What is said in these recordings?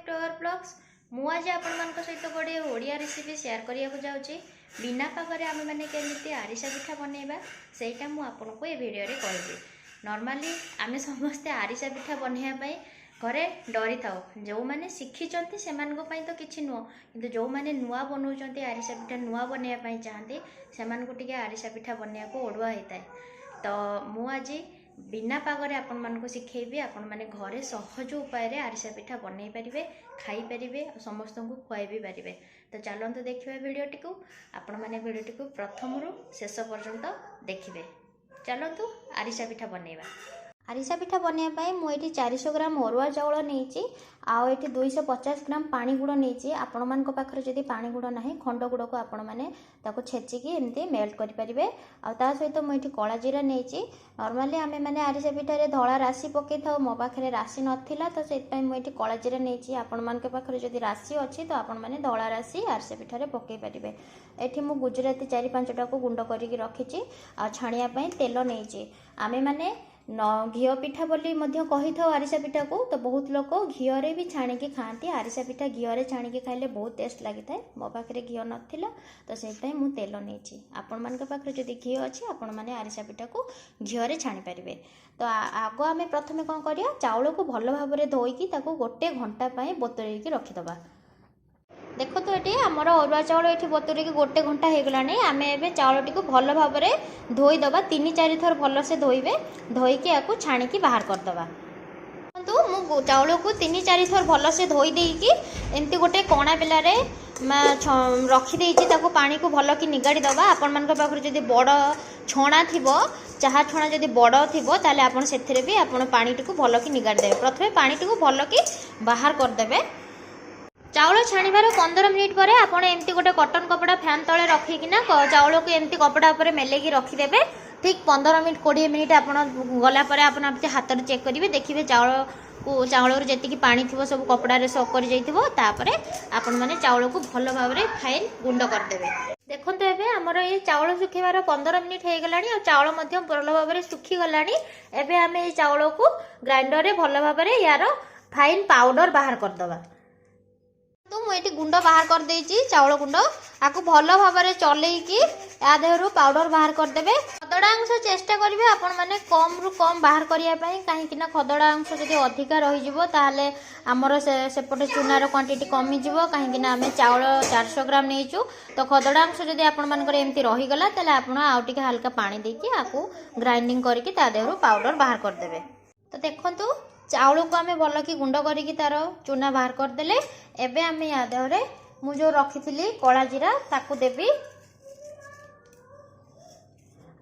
To our blogs. मु आज आपण सहित गोटे ओडिया रेसिपी शेयर करने जाऊँगी। बिना पागरे आम मैंने केमी आरिसा पिठा बनइबा सेटा मु आपको ये वीडियो रे कहबी। नॉर्मली आम समस्ते आरिसा पिठा बनइबा घरे डरी था। जो मैंने शिखी से तो किसी नुह कि जो मैंने नुआ बनाऊँ आरिसा पिठा नुआ बनवाई चाहती से आरिसा पिठा बनवा को ओडुआ होता है। तो मु आज बिना पागरे आपण मानक शिखेबी। आपण माने घरे सहज उपाय रे आरिसा पिठा बनई पारिबे, खाई पारिबे, समस्त को खुआई भी पारिबे। तो चलते देखिए वीडियोटी को। आपण माने वीडियोटी को प्रथम रु शेष पर्यंत देखिबे। चलतु आरिसा पिठा बनइबा। आरिसा पिठा बनवाई मुझे 400 ग्राम अरुआ चाउल नहीं आउ ये 250 ग्राम पानी गुड़ नहीं। आपण मान पाखे जदि पानी गुड़ ना खंड गुड़ को आपण मैंने छेचिकी एमती मेल्ट करेंगे। आ सहित मुझे कला जीरा नहीं। नॉर्मली आम मैंने आरिसा पिठारे धला राशि पकई था, मो पाखे राशि नाला तो से मुझे कला जीरा नहीं। आपण मान पाखे जदि राशि अच्छी तो आपण मैंने धला राशि आरिसा पिठारे पकई पारे। एठी मु गुजराती 4-5टा को गुंड करके रखी आ छाणिया तेल नहीं। आमे माने घी पिठा बोली कही था आरिसा पिठा को। तो बहुत लोग घीरे भी छाणिकी खाती। आरिसा पिठा घीरे छाणिकी खाइले बहुत टेस्ट लगी था। मो पाखे घी नाला तो से मु तेल नहीं। आपण मान पाखे जदि घी अच्छी आपण मैंने आरिसा पिठा को घीरे छाणी पारे। तो आग आम प्रथम कौन करिया, चाउल को भल भाव में धोईकी गोटे घंटा बोतल रखीदबा। देखो तो ये आमर अरुआ चाउल ये बतुरी गोटे घंटा हो गला। आम ए चाउलटी को भल भाव में धोईदबा। 3-4 थर भल से धोइबे। धोईकी या छाणिकी बाहर करदबा। तो मु चाउल को 3-4 थर भल से धोई देकी एमती गोटे कणा बेलारे रखीदे पानी को भल कि निगाड़ी दबा। आपण मान पाखरे जदि बड़ छणा थिबो, चाहा छणा जदि बड़ थिबो ताले आपण सेथिरे भी आपण पानी को भल कि निगाड़ी देबे। प्रथमे पानी को भल कि बाहर करदेबे। चाउल छाणीबार 15 मिनिट पर आपड़ एमती गोटे कटन कपड़ा फैन तले रखिकिना चाउल को एमती कपड़ा पर मेलेकी रखिदेवे। ठीक 15 मिनिट 20 मिनिट आप गलापर आप हाथ में चेक करेंगे। देखिए चाउल जी पानी थी सब कपड़ा सक कर जापर आपण मैंने चाउल को भल भाव में फाइन गुंड करदे। देखो तो ये आमर ये चाउल सुखेबार 15 मिनिट हो गला। चाउल भल भाव में सुखी गला। एबे आम ये चाउल को ग्राइंडर में भल भाव में यार फाइन पाउडर बाहर करदबा। तो मुझे गुंड बाहर कर देची चाउल गुंड आपको भल भाव में चलैकी या देहरु पाउडर बाहर करदेवे। खदड़ा अंश चेष्टा करेंगे आपण मैंने कम रु कम बाहर करने कहीं खदड़ा अंश जब अधिका रही ताले आमर सेपटे चूनार क्वांटिटी कमिज। कहीं आम चाउल 400 ग्राम नहीं। तो खदड़ा अंश जब आपण मानकर एमती रहीगला ताले आपण आउ टिके हल्का पानी देकी आपको ग्राइंडिंग करके देहरु पाउडर बाहर करदेवे। तो देखंतु चाउल को आम भल कि गुंड करके तार चूना बाहर करदेले। एबे आम या देहरे मु जो रखी थी कला जीरा ताकू देवी।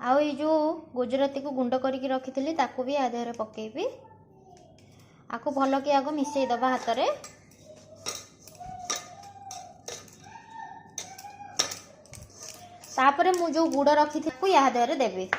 आउ ये जो गुजराती को गुंड करके रखी थी ताकू भी या देहरे पकेबी। आपको भल कि आग मिसई दबा हाथ रे। तापरे मु जो गुड़ रखी थी या देहरे देवी।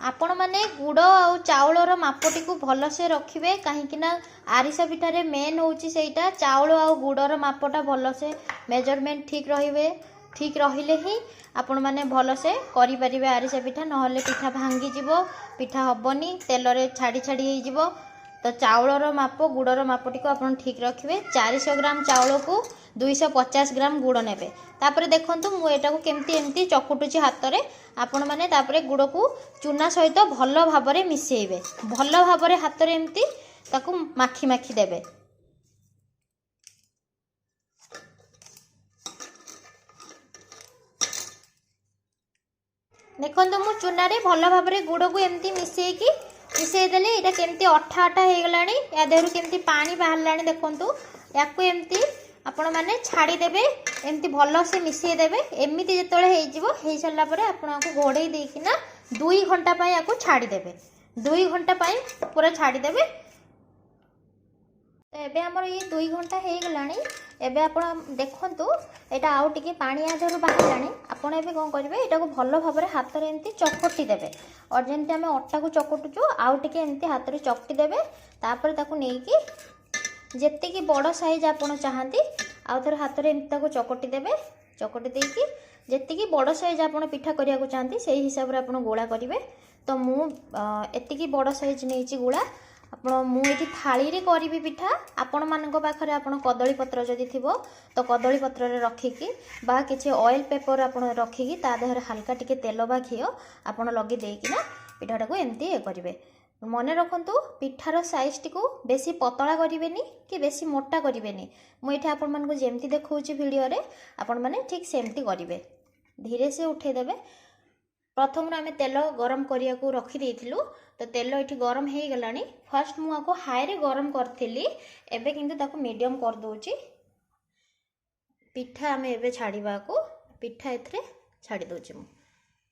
आपण माने गुड़ आ चाउलर मापटी को भल से रखिए। कहीं आरिसा पिठारे मेन होची सेटा चाउल आ गुड़र मापटा भल से मेजरमेंट ठीक रहिबे। ठीक रहिले ही आपण माने भल से करि परिबे आरिसा पिठा। नहले पिठा भांगी जिवो, पिठा हबनी, तेल रे छाड़ी छाड़ी होई जिवो। तो चाउलर माप गुड़र मापटी को आपण ठीक रखिए। 400 ग्राम चाउल को 250 ग्राम गुड़ नेबे। तापरे देखंतु मु एटा को केमती एमती चकुटुची हाथ रे। आपण माने तापरे गुड़ को चूना सहित भल भाव में मिसेइबे। भल भाव में हाथ रे एमती ताकू माखी माखी देबे। देखंतु मु चूना रे भल भाव में गुड़ को एमती मिसई देले। एटा केमती अठा अठा हो गलानी। या देहरु केमती पानी बाहरलानी। देखंतु याकू एमती आपण माने छाड़ी देबे। एमती भल से मिसई देबे। एमती जेतळे हो सारा पर आपको घोड़े देकिना 2 घंटा आपको छाड़ी देबे। 2 घंटा पूरा छाड़ी देबे। तो एबे हमर ये 2 घंटा हो गलानी। एबे आपण देखंतु एटा आउ टिके पानी आधर बाहरलानी। आपण एबे कोन करिवे एटा को भल भाव में हाथ रे एमती चकटी देबे। और जेमती आमे अट्टा को चकटुचु आउ टिके एमती हाथ रे चकटी देबे। तापर ताकू नेकी जेते कि बड़ साइज आपण चाहती आउ थोड़े हाथ में एमती चकटी देबे। चकटी देकी जेतिकी बड़ साइज आपण पिठा करिया को चाहती से हिसाब रे आपण गोला करिवे। तो मु एतिकी बड़ साइज नैची गोला आपण मु एठी थाली रे करिवि पिठा। आपण मानक पाखरे आपण कदली पत्र जदि थिबो तो कदली पत्र रे रखिकी बा किछि ऑयल पेपर आपण रखिकी ता देहर हल्का टिके तेल बा घियो आपण लगी देकी ना पिठाटा को एमती करिवे। मने रखंतु पिठार साइज टिको बेसी पतला करिवेनी कि बेसी मोटा करिवेनी। मु एठी आपण मानको जेमती देखौची वीडियो रे आपण माने ठीक सेमती करिवे। धीरे से उठे देबे। प्रथम आम तेल गरम करिया को रखी देइथिलु तो तेल एठी गरम हे गलानी। फर्स्ट मु आको हाई रे गरम करथिली एबे किंतु ताको मीडियम कर दोची। पिठा आम एबे छाड़ीबा को पिठा एथरे छाड़ी दोची मु।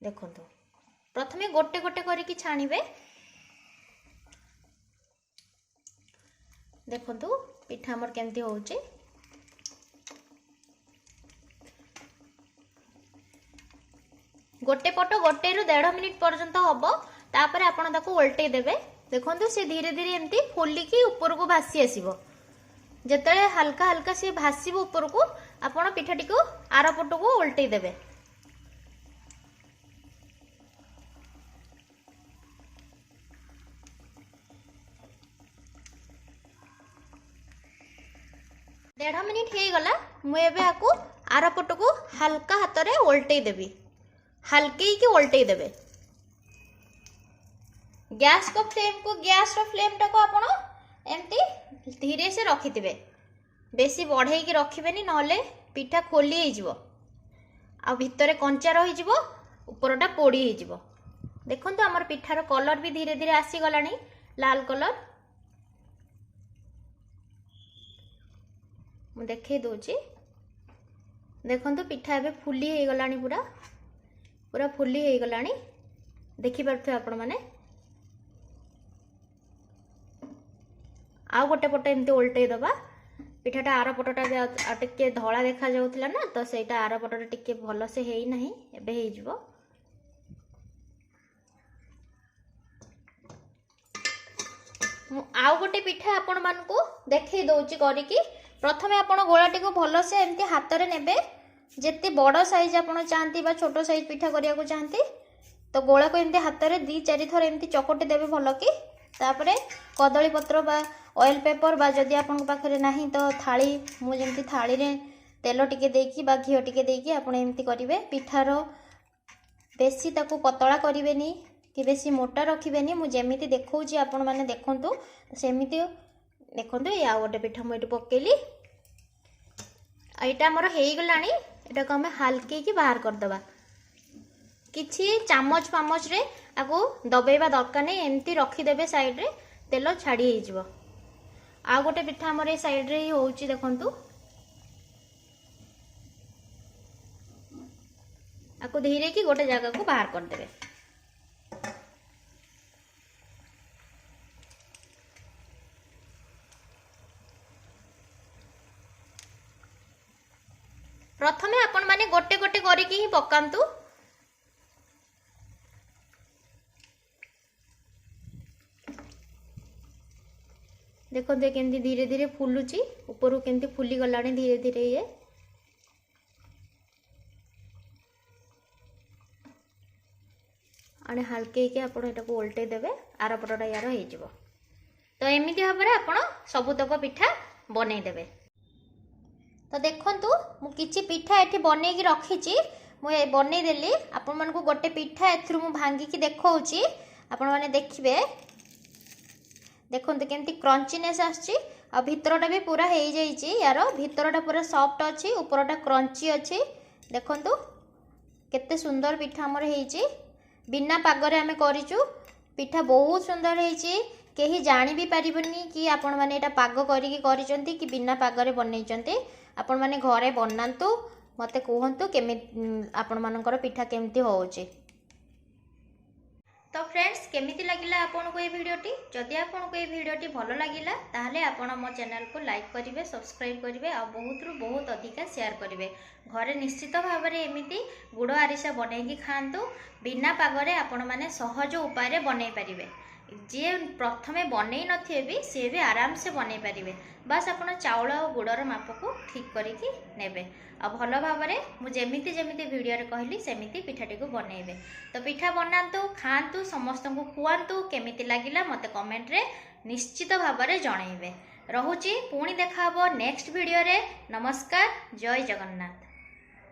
देखंतु प्रथमे गोटे गोटे करिकी छाणीबे। देखंतु पिठा हमर केमती होउची। गोटे पट गोटे रु 1.5 मिनिट पर्यंत हबो। तापर आपण ताको उल्टे देबे। देखंतु से धीरे धीरे एमती फुलिकी ऊपर को भासी आसीबो। जेतले हल्का हल्का से भासीबो ऊपर को आपण पिठाटी को आर पट को उल्टे देबे। डेढ़ मिनिट हो गला। मुझे आपको आर पट को हल्का हाथ रे उल्टे देवी। हल्के की उल्टे देवे। गैस को फ्लेम टाको आपण एमती धीरे से रखिथिबे। बेसी बढ़े की रखिबेनी नले पिठा खोली हो जिवो। आ भितरे कंचा रही जिवो ऊपरटा पोड़ी हो जिवो। देखंतु हमर पिठार कलर भी धीरे धीरे आसी गलानी लाल कलर। मु देखै दोची। देखंतु पिठा एबे फुली हो गलानी पूरा पूरा फुली हो गलानी। देखि पारथु आपण माने। आ गोटे पटे एमती उल्टे दबा। पिठाटा आर पटटा टिके धला देखा जाउथिला ना तो सेटा आर पटटा टिके भलो से हेई नाही एबे हेई जिवो। आ गोटे पिठा आपण मानकू देखै दउची करिकी। प्रथमे आपण गोलाटी को भलो से एमती हाथ रे नेबे। जेते बड़ साइज आपण चाहती बा छोटो साइज पिठा करिया को चाहती तो गोला को एमती हाथ रे 2-4 थर एमती चकटी देबे भलो की। तापरे कदली पत्र बा ऑयल पेपर बा जदि आपण पाखरे नाही तो थाली मु जेमती थाली रे तेल टिके देकी बा घियो टिके देकी आपण एमती करिवे। पिठार बेसी ताकू पतला करिवेनी कि बेसी मोटा रखिवेनी। मु जेमिति देखौची आपण माने देखंतु सेमिति देखंतु। या गोटे पिठा मु एठी पकेली। एटा हमर हेई गलानी। एटा को हमें हल्के की बाहर कर दबा। किछि चामच फामच रे आको दबेबा दरकार नहीं। एमती रखी देबे साइड रे तेल छाड़ी हे जिवो। आ गोटे पिठा हमर ए साइड रे ही होउची देखंतु। आको धीरे की गोटे जगह को बाहर कर देबे। प्रथमे आपण माने गोटे गोटे करिकी ही पकांतु। देखो दे केंती धीरे धीरे फुलुची ऊपर केंती फुली गलानी धीरे धीरे। ये आने हल्के के आपण एटा को उल्टे देबे। आर पटटा यार हे जिवो। तो एमिति भाबरे आपण सबुतक पिठा बनै देबे। तो देखंतु मु किछि पिठा एठी बनै की रखिची। मु ए बनै देली। आपण मन को गोटे पिठा एथरु मु भांगी की देखौची। आपण माने देखिबे। देखंतु केमती क्रंचीनेस आछी। आ भितरटा भी पूरा हे जाईची। यार भितरटा पूरा सॉफ्ट अछि ऊपरटा क्रंची अछि। देखंतु केते सुंदर पिठा हमर हेची। बिना पागरे आमे करिचु। पिठा बहुत सुंदर हेची। केही जानि भी परिबनी कि आपण माने एटा पाग करिकी करिसंती कि बिना पागरे बनैचंती। आपण माने घरे बनांतु मते कहंतु केमि आपण मानकर पिठा केमती होउची। तो फ्रेंड्स केमिति लागिला आपन को ए वीडियोटी। जदि आपन को ए वीडियोटी भलो लागिला ताहले आपण मो चैनल को लाइक करिवे सब्सक्राइब करिवे आ बहुत रु बहुत अधिका शेयर करिवे। घरे निश्चित भाव में एमिति गुड़ आरिसा बनै की खांतु। बिना पागरे आपण माने सहज उपाय रे बनै परिवे। जी प्रथमे बनई नथिए भी सी भी आराम से बनई पारे। बास आपण चाउल और गुड़र माप को ठीक करके नेबे आ भल भाव में जमी जमी वीडियो कहली सेमती पिठाटी को बनइबे। तो पिठा बनातु खातु समस्त को खुआतु केमिति लागिला मते कमेंट रे निश्चित भाव में जनइबे। रहुची पुणी देखा नेक्स्ट वीडियो रे। नमस्कार, जय जगन्नाथ।